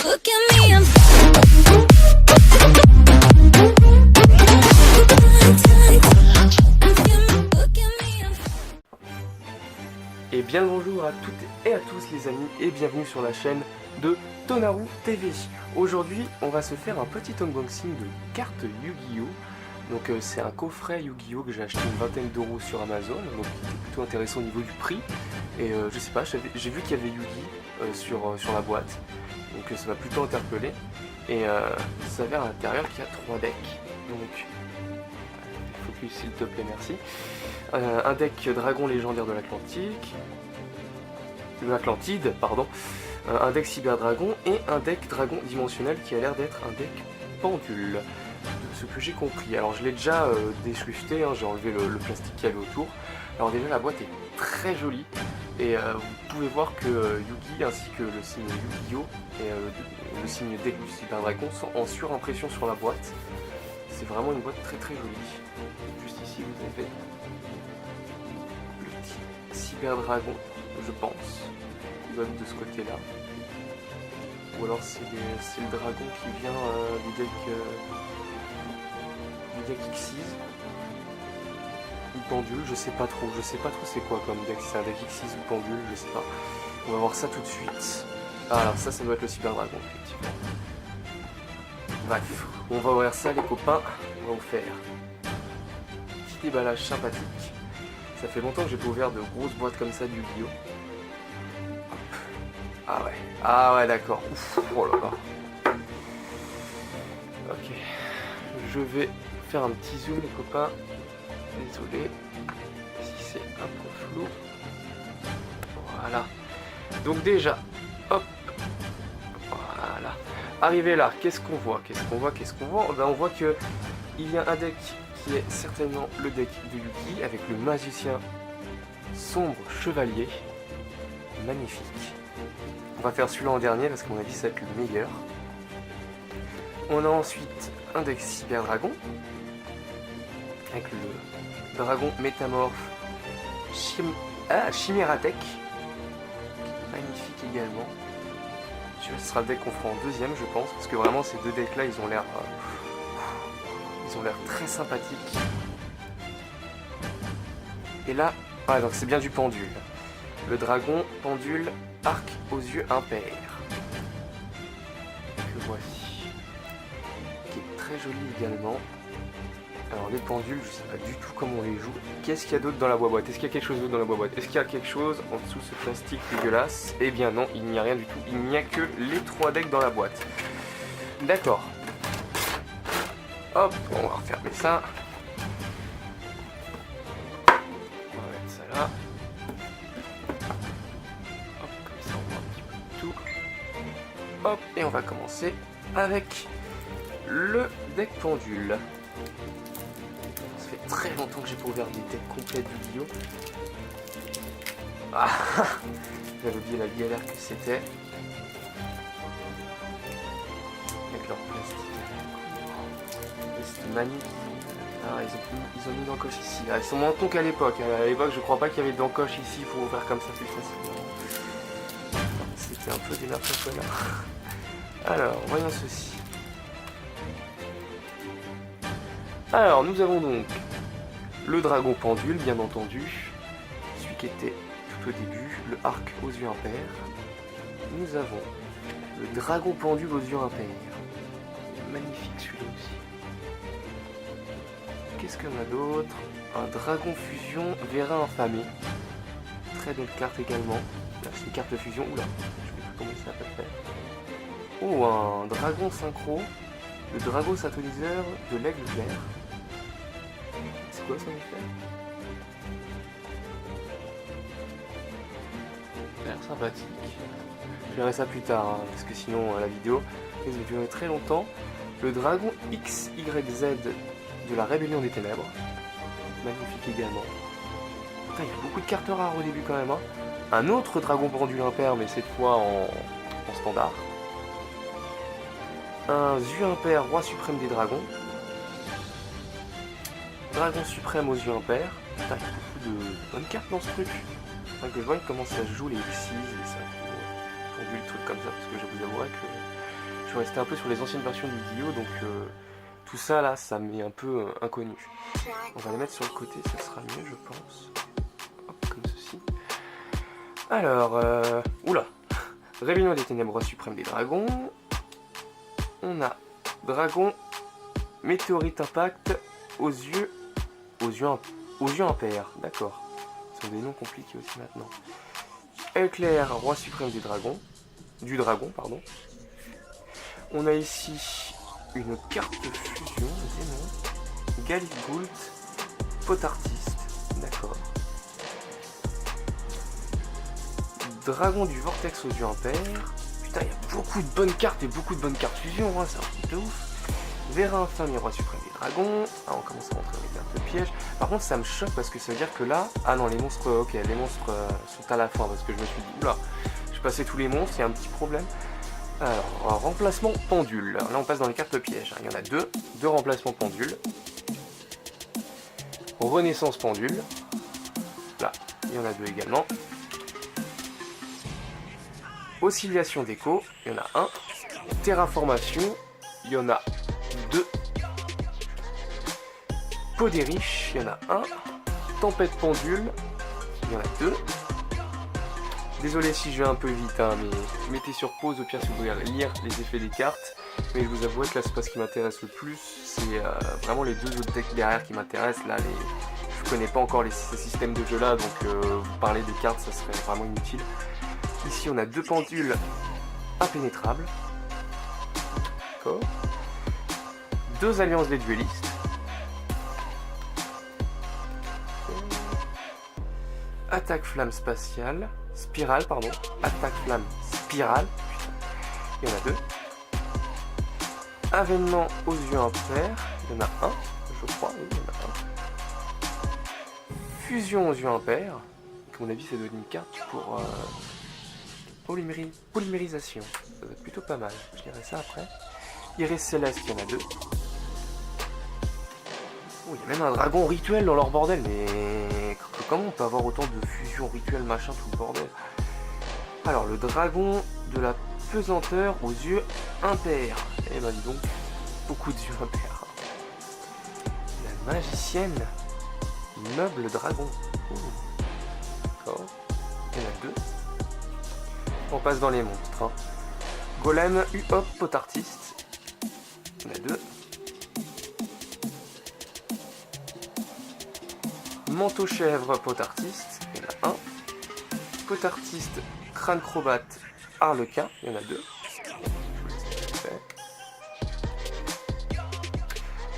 Look at me, I'm Et bien le bonjour à toutes et à tous les amis et bienvenue sur la chaîne de Tonaru TV. Aujourd'hui on va se faire un petit unboxing de cartes Yu-Gi-Oh! Donc c'est un coffret Yu-Gi-Oh! Que j'ai acheté une vingtaine d'euros sur Amazon, donc qui était plutôt intéressant au niveau du prix. Et je sais pas, j'ai vu qu'il y avait Yu-Gi sur la boîte, donc ça m'a plutôt interpellé. Et ça s'avère à l'intérieur qu'il y a 3 decks. Donc focus s'il te plaît, merci. Un deck dragon légendaire de l'Atlantide, pardon, un deck cyber dragon et un deck dragon dimensionnel qui a l'air d'être un deck pendule, de ce que j'ai compris. Alors je l'ai déjà déschrifté, hein, j'ai enlevé le plastique qu'il y avait autour. Alors déjà la boîte est très jolie et vous pouvez voir que Yugi ainsi que le signe Yu-Gi-Oh! Et le signe deck du cyber dragon sont en surimpression sur la boîte. C'est vraiment une boîte très très jolie. Juste ici vous avez le petit cyber dragon, je pense, qui doit être de ce côté là. Ou alors c'est le dragon qui vient du deck X6. Ou pendule, je sais pas trop c'est quoi comme deck, si c'est un deck X6 ou pendule, je sais pas. On va voir ça tout de suite. Ah alors ça doit être le cyber dragon effectivement. Bref, on va ouvrir ça les copains, on va vous faire petit déballage sympathique. Ça fait longtemps que j'ai pas ouvert de grosses boîtes comme ça du Yu-Gi-Oh! Ah ouais d'accord, ouf, oh là là. Ok, je vais faire un petit zoom les copains, désolé si c'est un peu flou. Voilà, donc déjà, hop, voilà. Arrivé là, qu'est-ce qu'on voit? Ben, on voit que il y a un deck qui est certainement le deck de Yugi avec le magicien sombre chevalier. Magnifique. On va faire celui-là en dernier parce qu'on a dit ça va être le meilleur. On a ensuite un deck cyber dragon avec le dragon métamorphe Chimératech. Magnifique également. Ce sera le deck qu'on fera en deuxième je pense, parce que vraiment ces deux decks là ils ont l'air très sympathiques. Et là, donc c'est bien du pendule. Le dragon pendule arc aux yeux impairs. Que voici. Qui est très joli également. Alors les pendules, je sais pas du tout comment on les joue. Qu'est-ce qu'il y a d'autre dans la boîte? Est-ce qu'il y a quelque chose d'autre dans la boîte? Est-ce qu'il y a quelque chose en dessous de ce plastique dégueulasse? Eh bien non, il n'y a rien du tout. Il n'y a que les 3 decks dans la boîte. D'accord. Hop, on va refermer ça. On va mettre ça là. Hop, comme ça on voit un petit peu tout. Hop, et on va commencer avec le deck pendule. Ça fait très longtemps que j'ai pas ouvert des decks complets de Yu-Gi-Oh! Ah, j'avais oublié la galère que c'était. Avec leur plastique. C'est magnifique. Ah, ils ont mis d'encoche ici. Ah, ils sont moins cons qu'à l'époque. À l'époque, je crois pas qu'il y avait d'encoche ici pour ouvrir comme ça plus facilement. C'était un peu des n'importe quoi. Alors, voyons ceci. Alors, nous avons donc le dragon pendule, bien entendu. Celui qui était tout au début, le arc aux yeux impairs. Nous avons le dragon pendule aux yeux impairs. Magnifique celui-là aussi. Qu'est-ce qu'on a d'autre? Un dragon fusion Vérin infamé. Très belle carte également. Là c'est une carte de fusion. Oula, je vais tout tomber ça à peu près. Oh, un dragon synchro. Le dragon synthoniseur de l'aigle vert. C'est quoi son effet? L'air sympathique. Je verrai ça plus tard, hein, parce que sinon la vidéo risque de durer très longtemps. Le dragon XYZ de la Rébellion des Ténèbres. Magnifique également. Putain, il y a beaucoup de cartes rares au début quand même. Hein. Un autre dragon pendule impair, mais cette fois en standard. Un Zu impair, roi suprême des dragons. Dragon suprême aux yeux impairs. Putain, il y a beaucoup de bonnes cartes dans ce truc. Enfin, que je vois comment ça se joue les X6 et ça. Pendule, trucs comme ça, parce que je vous avouerai que Je suis resté un peu sur les anciennes versions du Yu-Gi-Oh! Donc tout ça là, ça m'est un peu inconnu. On va les mettre sur le côté, ça sera mieux je pense. Hop, comme ceci. Alors, oula. Rébellion des ténèbres, roi suprême des dragons. On a dragon, météorite impact, aux yeux impairs. D'accord. Ce sont des noms compliqués aussi maintenant. Éclair, roi suprême des dragons. Du dragon, pardon. On a ici une carte de fusion, démon. Galibult, pot artiste. D'accord. Dragon du vortex aux yeux impairs. Putain, il y a beaucoup de bonnes cartes et beaucoup de bonnes cartes fusion, hein, c'est un truc de ouf. Vérin infâme, roi suprême des dragons. Ah, on commence à rentrer dans les cartes de piège. Par contre, ça me choque parce que ça veut dire que là... Ah non, les monstres, ok, les monstres sont à la fin parce que je me suis dit, oula, j'ai passé tous les monstres, il y a un petit problème. Alors, remplacement pendule. Là, on passe dans les cartes pièges. Il y en a deux remplacements pendule. Renaissance pendule. Là, il y en a 2 également. Oscillation d'écho, il y en a 1. Terraformation, il y en a 2. Peau des riches, il y en a 1. Tempête pendule, il y en a 2. Désolé si je vais un peu vite, hein, mais mettez sur pause au pire si vous voulez lire les effets des cartes. Mais je vous avoue que là c'est pas ce qui m'intéresse le plus, c'est vraiment les 2 autres decks derrière qui m'intéressent. Là, je connais pas encore ces systèmes de jeu là, donc vous parler des cartes ça serait vraiment inutile. Ici on a 2 pendules impénétrables. D'accord. 2 alliances des duellistes. Attaque flamme spatiale. Spirale, pardon. Attaque flamme spirale. Putain. Il y en a 2. Avènement aux yeux impairs. Il y en a 1, je crois. Oui, il y en a 1. Fusion aux yeux impairs. À mon avis, ça doit être une carte pour polymérisation. Ça doit être plutôt pas mal. Je dirais ça après. Iris céleste, il y en a 2. Oh, il y a même un dragon rituel dans leur bordel, mais comment on peut avoir autant de fusion rituel machin tout le bordel? Alors le dragon de la pesanteur aux yeux impairs. Eh ben dis donc, beaucoup de yeux impairs. La magicienne, noble dragon. D'accord. Il y en a 2. On passe dans les monstres. Hein. Golem, Uop, pot artiste. Il y en a 2. Manteau chèvre, pot artiste, il y en a 1. Pot artiste, crâne crobate, harlequin, il y en a 2.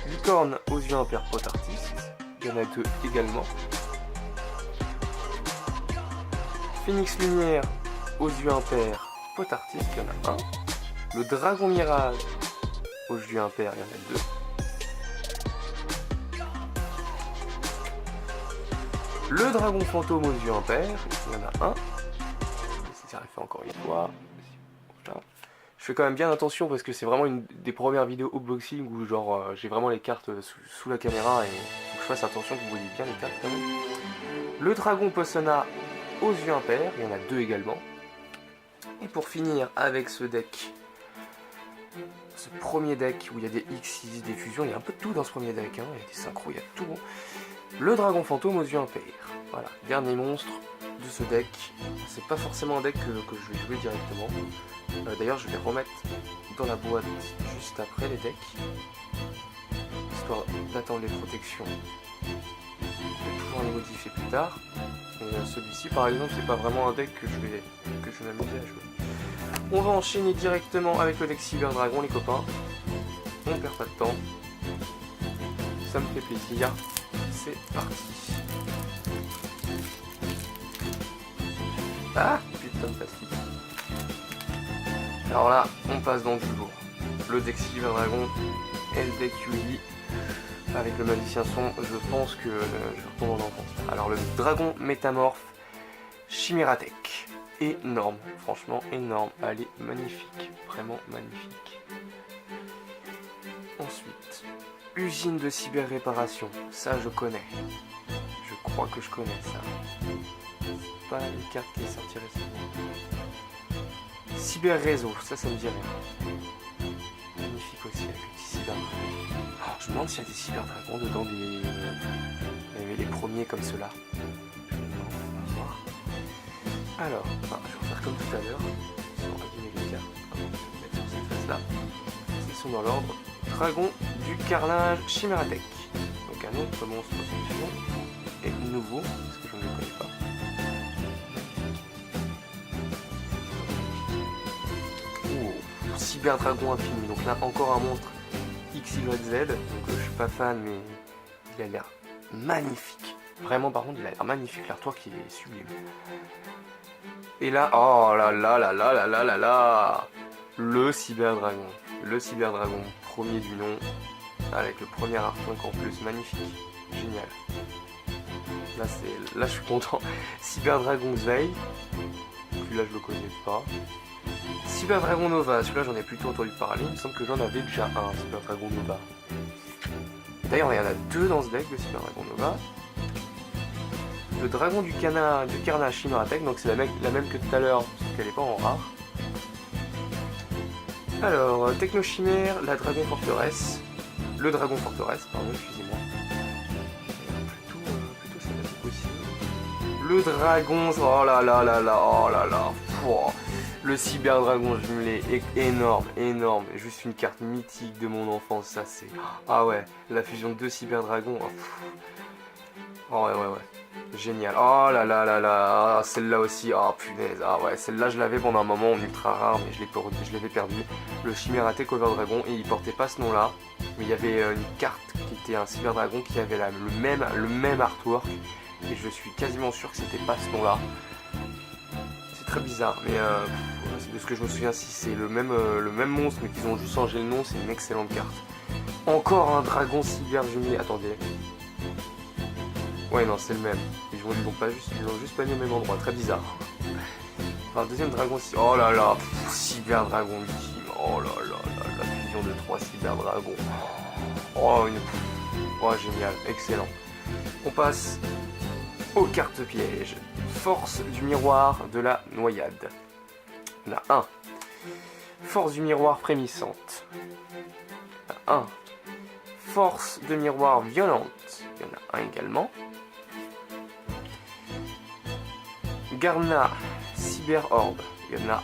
Licorne aux yeux impairs, pot artiste, il y en a 2 également. Phénix lumière aux yeux impairs, pot artiste, il y en a 1. Le dragon mirage aux yeux impairs, il y en a 2. Le dragon fantôme aux yeux impairs, il y en a 1. Ça fait encore une fois. Je fais quand même bien attention parce que c'est vraiment une des premières vidéos unboxing où genre j'ai vraiment les cartes sous la caméra et faut que je fasse attention que vous voyez bien les cartes quand même. Le dragon Posona aux yeux impairs, il y en a 2 également. Et pour finir avec ce deck, ce premier deck où il y a des X6, des fusions, il y a un peu de tout dans ce premier deck, hein. Il y a des synchros, il y a tout. Le dragon fantôme aux yeux impairs. Voilà, dernier monstre de ce deck. C'est pas forcément un deck que je vais jouer directement. D'ailleurs, je vais remettre dans la boîte juste après les decks, histoire d'attendre les protections. Je vais pouvoir les modifier plus tard. Et celui-ci, par exemple, c'est pas vraiment un deck que je vais m'amuser à jouer. On va enchaîner directement avec le deck Cyber Dragon, les copains. On perd pas de temps. Ça me fait plaisir. C'est parti. Ah, putain de plastique. Alors là, on passe dans du lourd. Le deck Silver Dragon et le deck Yui. Avec le magicien son, je pense que je retourne en enfance. Alors le dragon métamorphe Chimératech. Énorme, franchement énorme. Elle est magnifique, vraiment magnifique. Ensuite, usine de cyber réparation. Ça je connais. Je crois que je connais ça. C'est pas une carte qui est sortie récemment. Cyber réseau, ça me dit rien. je me demande s'il y a des cyberdragons dedans, il y avait les premiers comme ceux-là. Je me demande, on va voir. Alors, je vais faire comme tout à l'heure. On va abîmer les cartes. Je vais mettre sur cette face-là. Ils sont dans l'ordre. Dragon du carnage Chimératech. Donc un autre monstre solution. Et nouveau, parce que je ne le connais pas. Oh, cyberdragon infini. Donc là, encore un monstre XYZ. Donc je suis pas fan, mais il a l'air magnifique. Vraiment, par contre, il a l'air magnifique. L'artwork qui est sublime. Et là, oh là là là là là là là là, le cyberdragon. Le cyberdragon, premier du nom, avec le premier artwork en plus, magnifique. Génial. Là, je suis content. Cyberdragon Zwei. Celui-là, je le connais pas. Cyberdragon Nova, celui-là, j'en ai plutôt entendu parler. Il me semble que j'en avais déjà un, Cyberdragon Nova. D'ailleurs, il y en a deux dans ce deck de Cyberdragon Nova. Le dragon du carnage Chimératech, donc c'est la même que tout à l'heure, sauf qu'elle n'est pas en rare. Alors, Technochimère, la dragon forteresse. Le dragon forteresse, pardon, excusez-moi. Plutôt sympathique aussi. Le dragon, oh là là là là, oh là là. Pouah. Le cyberdragon jumelé, énorme, énorme. Juste une carte mythique de mon enfance, ça c'est... Ah ouais, la fusion de deux cyberdragons. Oh ouais. Génial. Oh là là là là. Ah, celle-là aussi. Oh punaise. Ah ouais, celle-là je l'avais pendant un moment en ultra rare, mais je l'avais perdu. Le Chimératech Overdragon, et il portait pas ce nom-là. Mais il y avait une carte qui était un cyberdragon qui avait le même artwork. Et je suis quasiment sûr que c'était pas ce nom-là. C'est très bizarre, mais de ce que je me souviens, si c'est le même monstre, mais qu'ils ont juste changé le nom, c'est une excellente carte. Encore un dragon cyber jumelé. Attendez. Ouais, non, c'est le même. Ils ont juste pas mis au même endroit. Très bizarre. Enfin, deuxième dragon. Oh là là, cyber dragon ultime. Oh là là là, la fusion de 3 cyber dragons. Oh, génial, excellent. On passe aux cartes pièges. Force du miroir de la noyade. On a un. Force du miroir frémissante. On a un. Force de miroir violente. Il y en a un également. Garna Cyber Orb, il y en a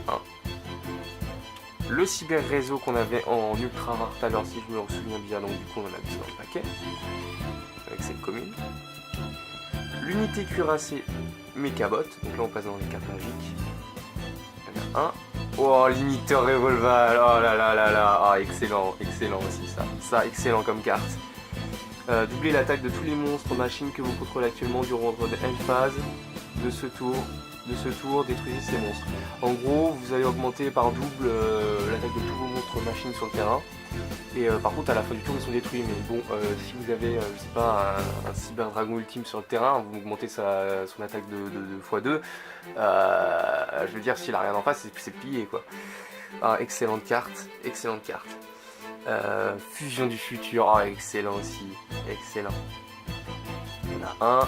un. Le cyber réseau qu'on avait en ultra rare tout à l'heure, si je me souviens bien, donc du coup on en a deux dans le paquet, avec cette commune. L'unité cuirassée Mechabot, donc là on passe dans les cartes magiques. Il y en a un. Oh, limiteur revolver, oh là là là là, ah excellent aussi ça. Ça, excellent comme carte. Doubler l'attaque de tous les monstres machines que vous contrôlez actuellement durant votre end phase. De ce tour, détruisez ces monstres. En gros, vous allez augmenter par double l'attaque de tous vos monstres machines sur le terrain. Et par contre, à la fin du tour, ils sont détruits. Mais bon, si vous avez, je sais pas, un cyber dragon ultime sur le terrain, vous augmentez son attaque de x2. Je veux dire, s'il a rien en face, c'est plié, quoi. Ah, excellente carte, excellente carte. Fusion du futur, ah, excellent aussi, excellent. Il y en a un.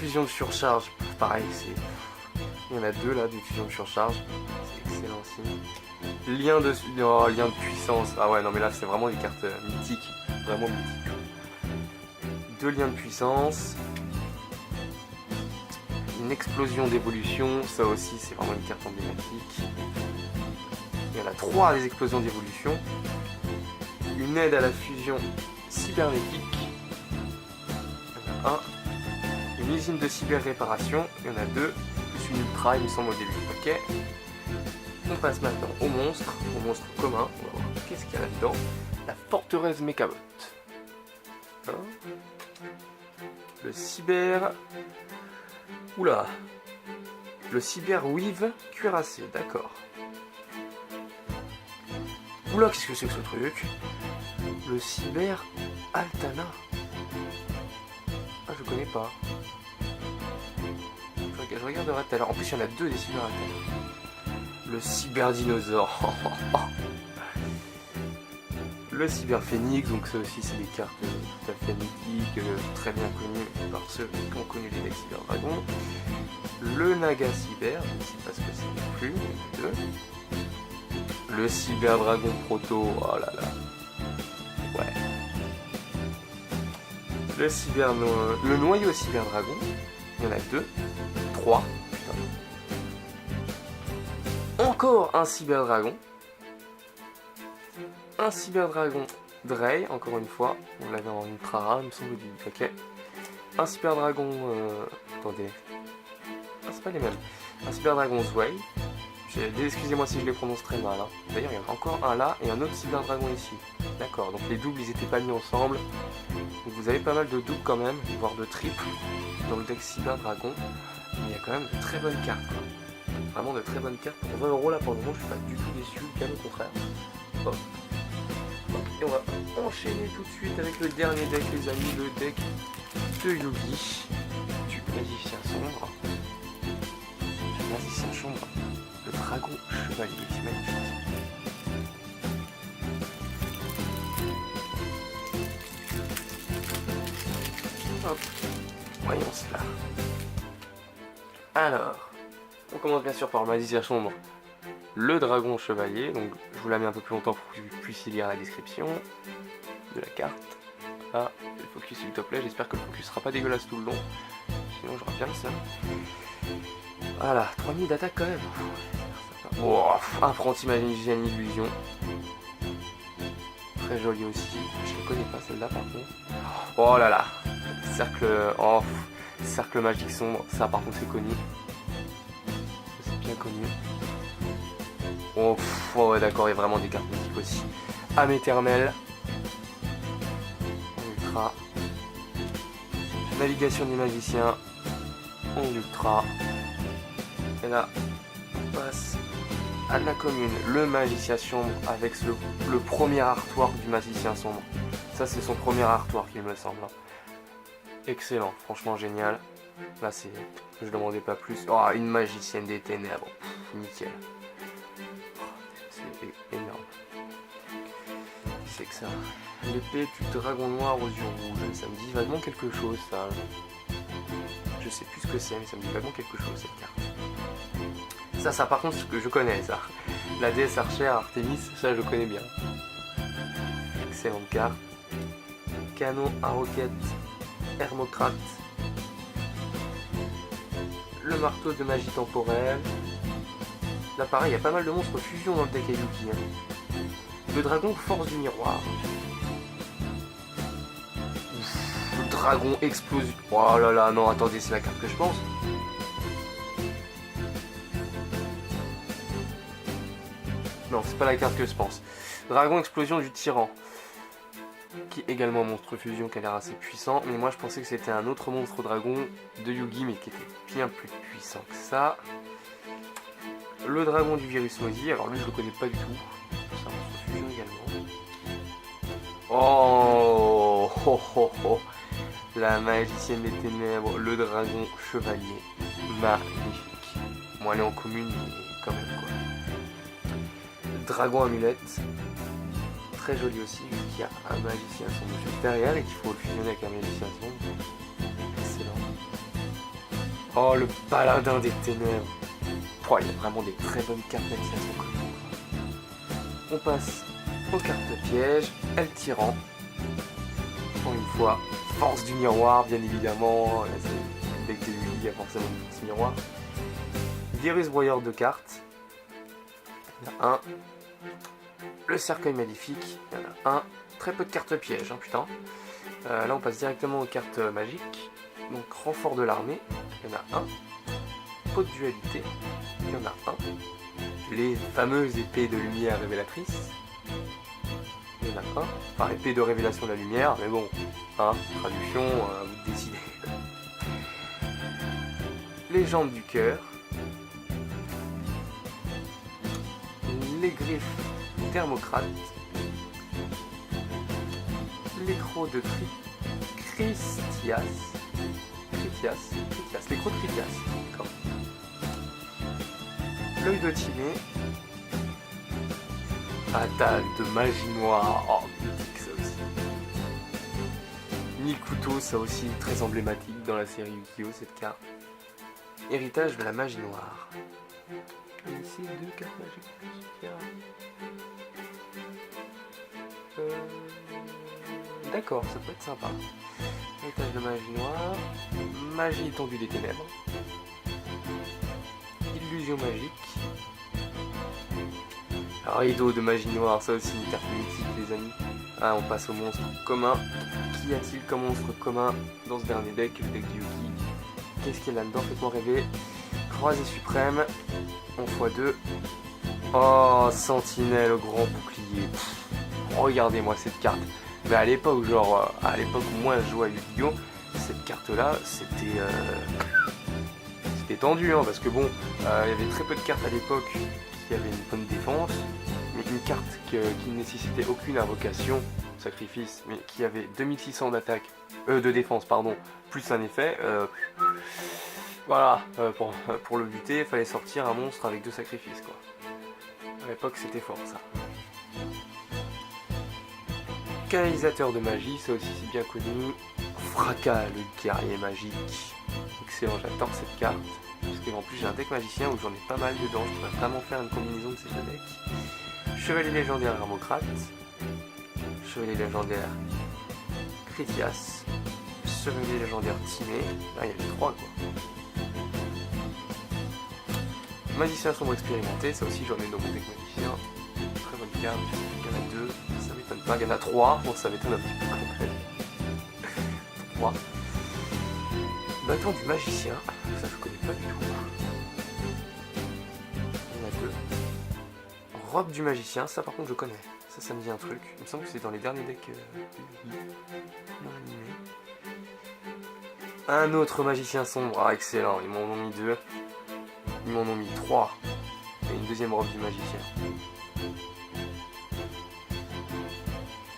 Fusion de surcharge, pareil, il y en a deux là, des fusions de surcharge, c'est excellent aussi. Lien de puissance, ah ouais, non mais là c'est vraiment des cartes mythiques, vraiment mythiques. Deux liens de puissance. Une explosion d'évolution, ça aussi c'est vraiment une carte emblématique. Il y en a 3 des explosions d'évolution. Une aide à la fusion cybernétique. Il y en a un. Une usine de cyber-réparation, il y en a 2, plus une ultra, il me semble au début. Ok. On passe maintenant au monstre commun. On va voir qu'est-ce qu'il y a là-dedans. La forteresse Mechabot. Hein, le cyber... Oula. Le cyber weave cuirassé, d'accord. Oula, qu'est-ce que c'est que ce truc? Le cyber Altana. Ah, je connais pas. Je regarderai tout à l'heure. En plus, il y en a 2 des cyber Altana. Le cyber dinosaure. Le cyber phénix, donc ça aussi, c'est des cartes tout à fait mythiques, très bien connues par ceux qui ont connu les decks cyber dragon. Le naga cyber, je ne sais pas ce que c'est non plus, il y en a 2. Le cyber dragon proto, oh là là. Ouais. le noyau cyberdragon. Il y en a 2, 3. Encore un cyberdragon. Un cyberdragon Drey, encore une fois. On l'avait en ultra rare, il me semble, du paquet. Un cyberdragon. Attendez. Ah, c'est pas les mêmes. Un cyberdragon Zwei. Excusez-moi si je les prononce très mal. Hein. D'ailleurs, il y en a encore un là et un autre cyberdragon ici. D'accord, donc les doubles ils étaient pas mis ensemble. Donc vous avez pas mal de doubles quand même, voire de triples dans le deck cyberdragon. Mais il y a quand même de très bonnes cartes. Quoi. Vraiment de très bonnes cartes. Pour 20 € là pour le moment, je suis pas du tout déçu, bien au contraire. Hop. Et on va enchaîner tout de suite avec le dernier deck, les amis, le deck de Yugi, du magicien sombre. Magicien sombre, le dragon chevalier, c'est magnifique. Hop, voyons cela. Alors, on commence bien sûr par le magicien sombre, le dragon chevalier. Donc, je vous la mets un peu plus longtemps pour que vous puissiez lire la description de la carte. Ah, le focus s'il te plaît, j'espère que le focus sera pas dégueulasse tout le long. Sinon, j'aurai bien le seum. Voilà, 3000 d'attaque quand même. Oh, apprenti magicien illusion. Très joli aussi. Je ne connais pas celle-là par contre. Oh là là. Cercle. Oh, cercle magique sombre. Ça par contre c'est connu. C'est bien connu. Oh, oh ouais, d'accord, il y a vraiment des cartes mythiques aussi. Âme éternelle. En ultra. Navigation des magiciens. En ultra. Et là, on passe à la commune, le magicien sombre avec le premier artwork du magicien sombre. Ça c'est son premier artwork il me semble. Excellent, franchement génial. Là c'est, je demandais pas plus. Oh, une magicienne des ténèbres, nickel. C'est énorme. C'est que ça. L'épée du dragon noir aux yeux rouges, ça me dit vaguement quelque chose ça. Je sais plus ce que c'est mais ça me dit vaguement quelque chose cette carte. Ça par contre, ce que je connais, ça. La déesse archère Artemis, ça je connais bien. Excellente carte. Canon à roquette Hermocrate. Le marteau de magie temporelle. Là pareil, il y a pas mal de monstres fusion dans le deck Yugi. Hein. Le dragon force du miroir. Ouf, le dragon explosion. Oh là là, non, attendez, c'est la carte que je pense. Non, c'est pas la carte que je pense. Dragon explosion du tyran. Qui est également un monstre fusion qui a l'air assez puissant. Mais moi je pensais que c'était un autre monstre dragon de Yugi, mais qui était bien plus puissant que ça. Le dragon du virus maudit. Alors lui je le connais pas du tout. C'est un monstre fusion également. Oh, oh, oh, oh. La magicienne des ténèbres. Le dragon chevalier. Magnifique. Bon, elle est en commune, mais quand même quoi. Dragon amulette, très joli aussi, vu qu'il y a un magicien sombre juste derrière et qu'il faut le fusionner avec un magicien sombre. Excellent. Oh, le paladin des ténèbres. Oh, il y a vraiment des très bonnes cartes magiciens sombres. On passe aux cartes pièges. El Tyran. Encore une fois, force du miroir, bien évidemment. C'est le deck de lui, il y a forcément une force miroir. Virus broyeur de cartes. Il y en a un. Le cercueil maléfique, il y en a un. Très peu de cartes pièges, hein, putain. Là, on passe directement aux cartes magiques. Donc, renfort de l'armée, il y en a un. Pot de dualité, il y en a un. Les fameuses épées de lumière révélatrices, il y en a un. Enfin, épée de révélation de la lumière, mais bon, hein, traduction, vous décidez. Les jambes du cœur. Les griffes thermocrates, l'écrou de Critias, l'écrou de Critias, d'accord. L'œil de Timée, attaque de magie noire, oh mythique ça aussi. Ni couteau, ça aussi très emblématique dans la série Yu-Gi-Oh cette carte. Héritage de la magie noire. Ici, 2 cartes magiques. D'accord, ça peut être sympa. Héritage de magie noire. Magie étendue des ténèbres. Illusion magique. Rideau de magie noire, ça aussi une carte mythique les amis. Ah, on passe au monstre commun. Qu'y a-t-il comme monstre commun dans ce dernier deck, le deck du Yuki? Qu'est-ce qu'il y a là-dedans? Faites-moi rêver. Croisé suprême. En x2. Oh, sentinelle au grand bouclier. Regardez-moi cette carte. Mais à l'époque, genre, à l'époque où moi je jouais à Yu-Gi-Oh, cette carte-là, c'était tendu, hein, parce que bon, il y avait très peu de cartes à l'époque qui avaient une bonne défense, mais une carte qui ne nécessitait aucune invocation, sacrifice, mais qui avait 2600 d'attaque, de défense, pardon, plus un effet. Voilà, pour le buter, il fallait sortir un monstre avec 2 sacrifices, quoi. À l'époque, c'était fort, ça. Canalisateur de magie, ça aussi c'est bien connu. Fracas, le guerrier magique. Excellent, j'adore cette carte. Parce qu'en plus j'ai un deck magicien où j'en ai pas mal dedans. Je pourrais vraiment faire une combinaison de ces deux decks. Chevalier légendaire Hermocrate. Chevalier légendaire Critias. Chevalier légendaire Timé. Là il y a les 3 quoi. Magicien sombre expérimenté, ça aussi j'en ai dans mon deck magicien. Très bonne carte. Il y en a 2. Ça m'étonne pas, il y en a 3, bon ça m'étonne un petit peu quand même. 3. Bâton du magicien, ça je connais pas du tout. Il y en a 2. Robe du magicien, ça par contre je connais. Ça me dit un truc. Il me semble que c'est dans les derniers decks non animés. Un autre magicien sombre, ah excellent, ils m'en ont mis 2. Ils m'en ont mis 3. Et une deuxième robe du magicien.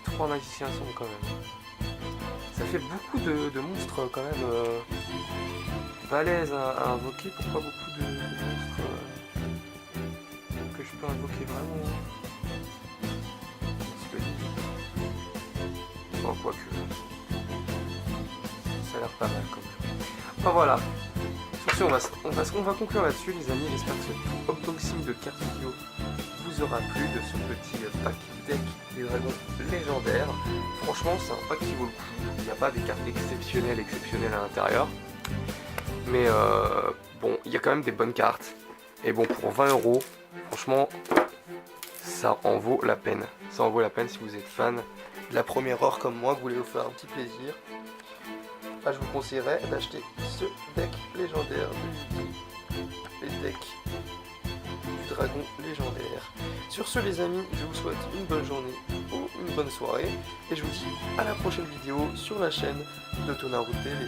3 magiciens sombres quand même. Ça fait beaucoup de monstres quand même balèzes à invoquer. Pourquoi beaucoup de monstres que je peux invoquer vraiment un petit peu difficile. Bon, quoique. Ça a l'air pas mal quand même. Enfin voilà. Sur ce, on va conclure là-dessus les amis. J'espère que ce unboxing de cartes vidéo vous aura plu de ce petit pack deck des dragons légendaires. Franchement c'est un pack qui vaut le coup. Il n'y a pas des cartes exceptionnelles à l'intérieur. Mais bon, il y a quand même des bonnes cartes. Et bon, pour 20 €, franchement, ça en vaut la peine. Ça en vaut la peine si vous êtes fan de la première heure comme moi, que vous voulez vous faire un petit plaisir. Ah, je vous conseillerais d'acheter ce deck légendaire du Yuki. Les decks du dragon légendaire. Sur ce les amis, je vous souhaite une bonne journée ou une bonne soirée. Et je vous dis à la prochaine vidéo sur la chaîne de Tonaru TV.